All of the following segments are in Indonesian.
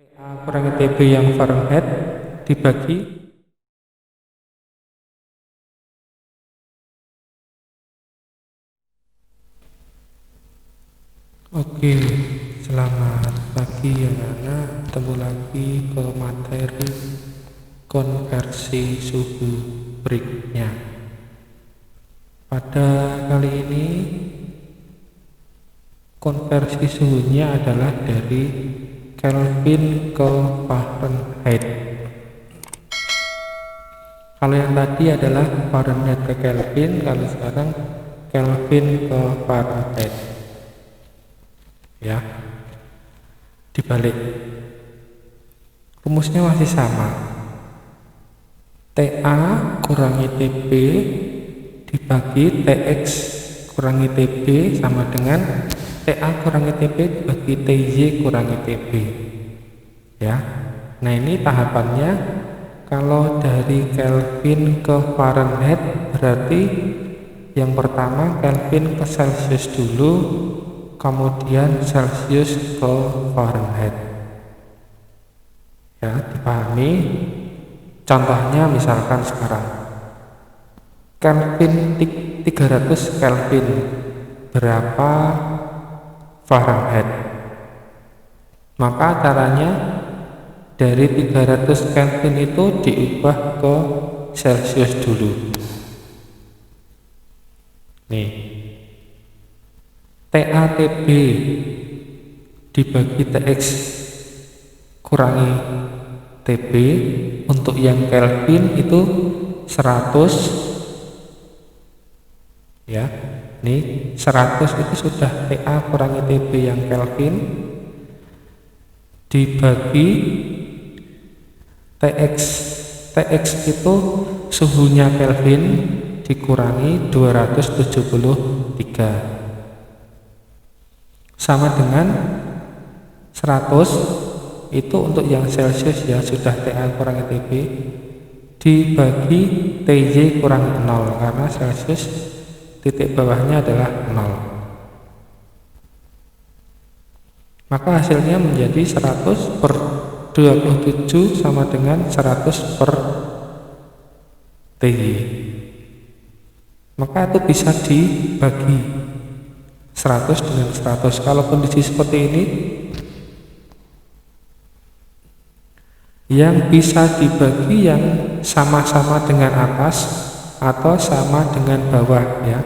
PA kurangi TB yang Fahrenheit dibagi Oke, selamat pagi anak-anak. Ketemu lagi ke materi konversi suhu berikutnya. Pada kali ini konversi suhunya adalah dari Kelvin ke Fahrenheit. Kalau yang tadi adalah Fahrenheit ke Kelvin, kalau sekarang Kelvin ke Fahrenheit. Ya, dibalik. Rumusnya masih sama. TA kurangi TB dibagi TX kurangi TB sama dengan TA kurangi TB dibagi TY kurangi TB. Ya. Nah, ini tahapannya. Kalau dari Kelvin ke Fahrenheit berarti yang pertama Kelvin ke Celsius dulu, kemudian Celsius ke Fahrenheit. Ya, dipahami. Contohnya misalkan sekarang Kelvin 300 Kelvin berapa Fahrenheit? Maka caranya dari 300 Kelvin itu diubah ke Celsius dulu. Nih, TATB dibagi TX kurangi TB untuk yang Kelvin itu 100. Ya, nih 100 itu sudah TA kurangi TB yang Kelvin dibagi TX. TX itu suhunya Kelvin dikurangi 273 sama dengan 100 itu untuk yang Celsius, ya sudah TA kurangi TB dibagi TY kurangi 0 karena Celsius titik bawahnya adalah 0. Maka hasilnya menjadi 100 per 27 sama dengan 100 per TY. Maka itu bisa dibagi 100 dengan 100. Kalau kondisi seperti ini, yang bisa dibagi yang sama-sama dengan atas atau sama dengan bawah, ya.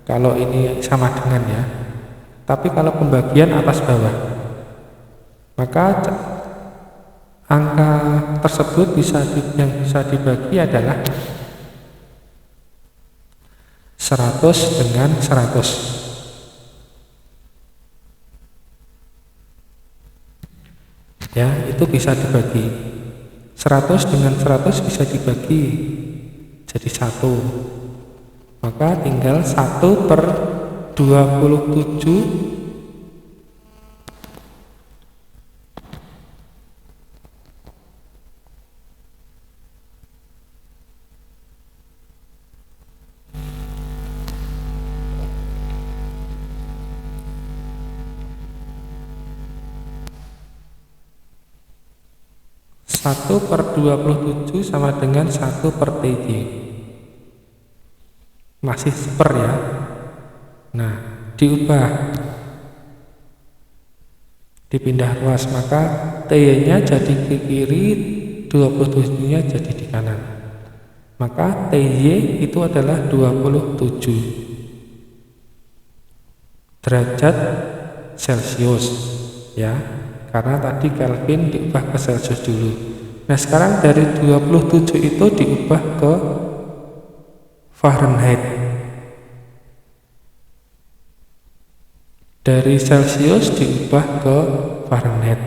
Kalau ini sama dengan, ya. Tapi kalau pembagian atas bawah, maka angka tersebut yang bisa dibagi adalah 100 dengan 100. Ya, itu bisa dibagi 100 dengan 100 bisa dibagi jadi 1. Maka tinggal 1 per 27 1 per 27 sama dengan 1 per TY. Masih per, ya. Nah, diubah, dipindah ruas, maka TY nya jadi ke kiri, 27 nya jadi di kanan. Maka TY itu adalah 27 derajat Celsius, ya. Karena tadi Kelvin diubah ke Celsius dulu. Nah, sekarang dari 27 itu diubah ke Fahrenheit. Dari Celsius diubah ke Fahrenheit.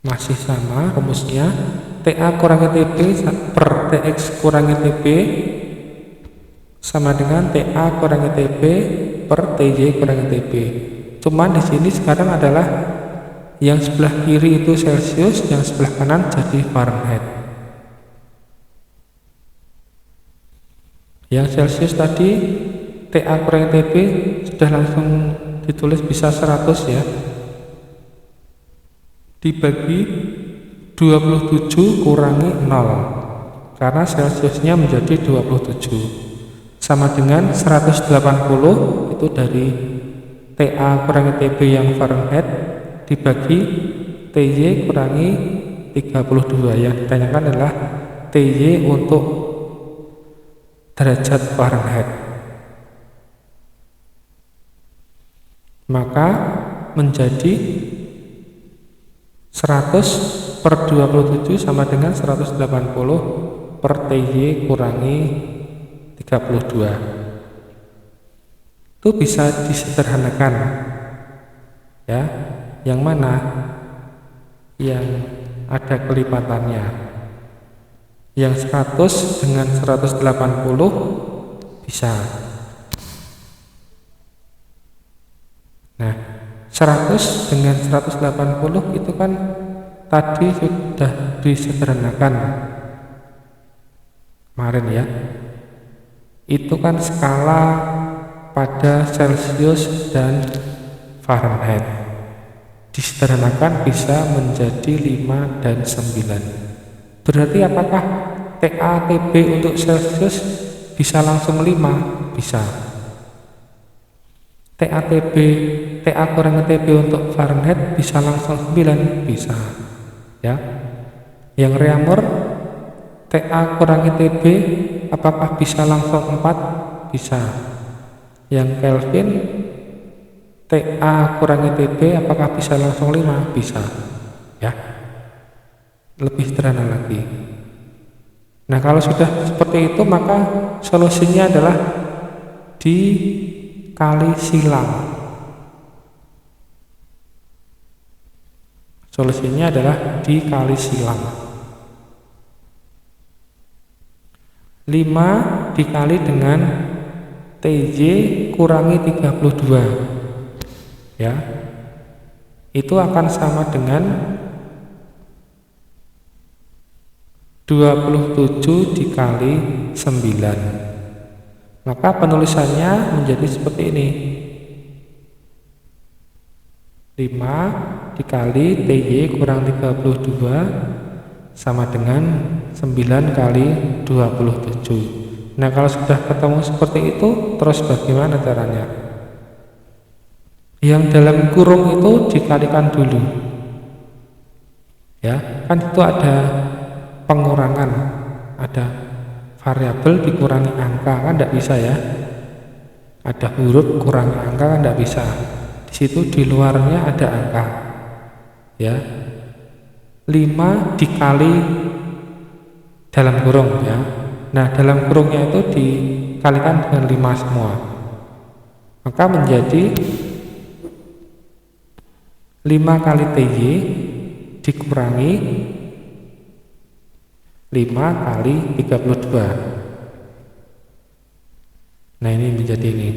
Masih sama rumusnya. TA kurangi TB per TX kurangi TB sama dengan TA kurangi TB per TY kurangi TB. Cuman di sini sekarang adalah yang sebelah kiri itu Celsius, yang sebelah kanan jadi Fahrenheit. Yang Celsius tadi TA kurangi TB sudah langsung ditulis bisa 100 ya, dibagi 27 kurangi 0, karena Celsiusnya menjadi 27, sama dengan 180 itu dari TA kurangi TB yang Fahrenheit dibagi TY kurangi 32. Yang ditanyakan adalah TY untuk derajat Fahrenheit. Maka menjadi 100 per 27 sama dengan 180 per TY kurangi 32. Itu bisa disederhanakan ya, yang mana yang ada kelipatannya, yang 100 dengan 180 bisa. Nah, 100 dengan 180 itu kan tadi sudah disederhanakan kemarin ya, itu kan skala pada Celsius dan Fahrenheit. Disederhanakan bisa menjadi 5 dan 9. Berarti apakah TA TB untuk Celsius bisa langsung 5? Bisa. TA kurangi TB untuk Fahrenheit bisa langsung 9? Bisa. Ya. Yang Reaumur TA kurangi TB apakah bisa langsung 4? Bisa. Yang Kelvin TA kurangi TB apakah bisa langsung 5? Bisa ya, lebih sederhana lagi. Nah, kalau sudah seperti itu maka solusinya adalah dikali silang. Solusinya adalah dikali silang. 5 dikali dengan TJ kurangi 32 ya, itu akan sama dengan 27 dikali 9. Maka penulisannya menjadi seperti ini, 5 dikali TY kurang 32 sama dengan 9 kali 27. Nah, kalau sudah ketemu seperti itu, terus bagaimana caranya? Yang dalam kurung itu dikalikan dulu. Ya, kan itu ada pengurangan, ada variabel dikurangi angka, kan tidak bisa ya. Ada huruf kurangi angka kan tidak bisa. Di situ di luarnya ada angka. Ya. 5 dikali dalam kurung ya. Nah, dalam kurungnya itu dikalikan dengan 5 semua. Maka menjadi 5 kali TY dikurangi 5 kali 32. Nah, ini menjadi ini.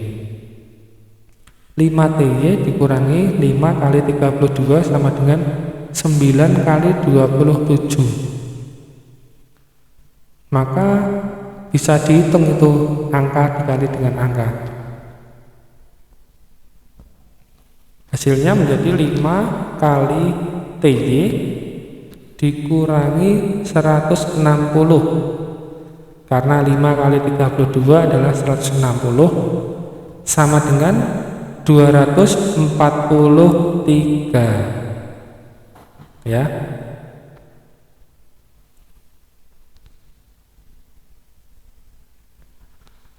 5 TY dikurangi 5 kali 32 sama dengan 9 kali 27. Maka bisa dihitung itu angka dikali dengan angka. Hasilnya menjadi 5 kali TY dikurangi 160. Karena 5 kali 32 adalah 160 sama dengan 243. Ya.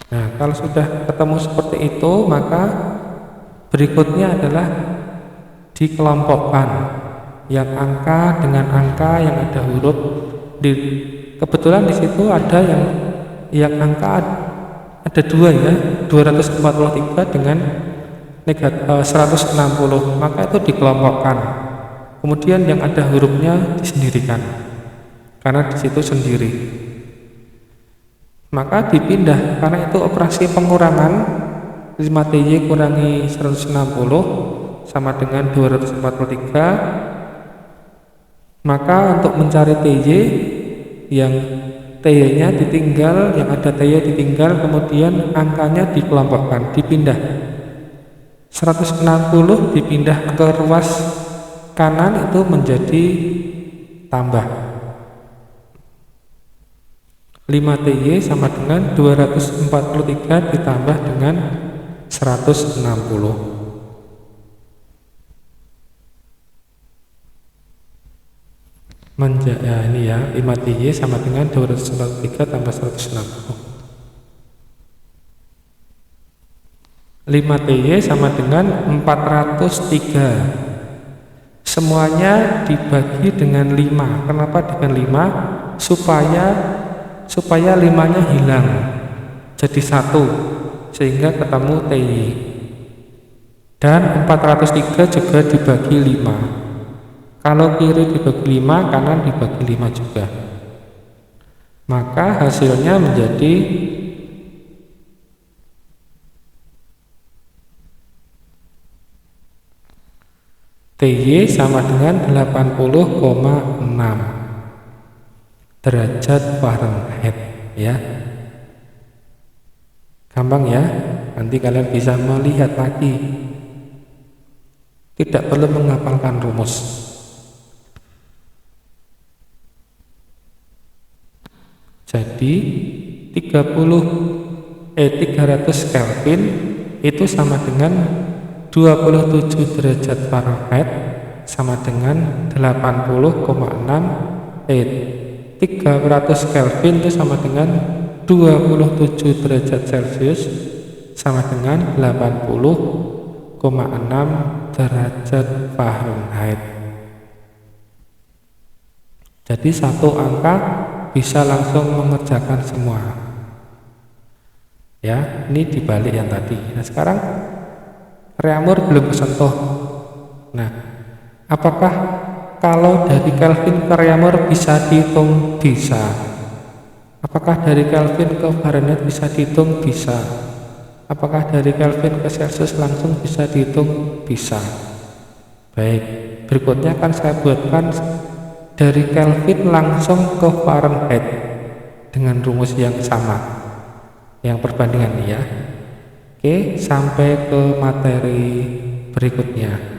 Nah, kalau sudah ketemu seperti itu, maka berikutnya adalah dikelompokkan yang angka dengan angka yang ada huruf. Kebetulan di situ ada yang angka ada 2 ya, 243 dengan 160, maka itu dikelompokkan. Kemudian yang ada hurufnya disendirikan, karena di situ sendiri. Maka dipindah, karena itu operasi pengurangan. 5 TY kurangi 160 sama dengan 243. Maka untuk mencari TY, yang TY nya ditinggal, yang ada TY ditinggal, kemudian angkanya dikelompokkan, dipindah. 160 dipindah ke ruas kanan itu menjadi tambah 5TY sama dengan 243 ditambah dengan 160. Ini ya, 5TY sama dengan 243 tambah 160. 5TY sama dengan 403. Semuanya dibagi dengan 5. Kenapa dengan 5? Supaya 5-nya hilang jadi 1 sehingga ketemu TY. Dan 403 juga dibagi 5. Kalau kiri dibagi 5, kanan dibagi 5 juga. Maka hasilnya menjadi TY sama dengan 80,6 derajat Fahrenheit ya. Gampang ya, nanti kalian bisa melihat lagi. Tidak perlu menghafalkan rumus. Jadi 300 Kelvin itu sama dengan 27 derajat Fahrenheit sama dengan 300 Kelvin itu sama dengan 27 derajat Celcius sama dengan 80,6 derajat Fahrenheit. Jadi satu angka bisa langsung mengerjakan semua ya. Ini dibalik yang tadi. Nah sekarang reamur belum kesentuh. Nah apakah kalau dari Kelvin ke reamur bisa dihitung? Bisa. Apakah dari Kelvin ke Fahrenheit bisa dihitung? Bisa. Apakah dari Kelvin ke Celsius langsung bisa dihitung? Bisa. Baik, berikutnya akan saya buatkan dari Kelvin langsung ke Fahrenheit dengan rumus yang sama, yang perbandingan ya. Oke, sampai ke materi berikutnya.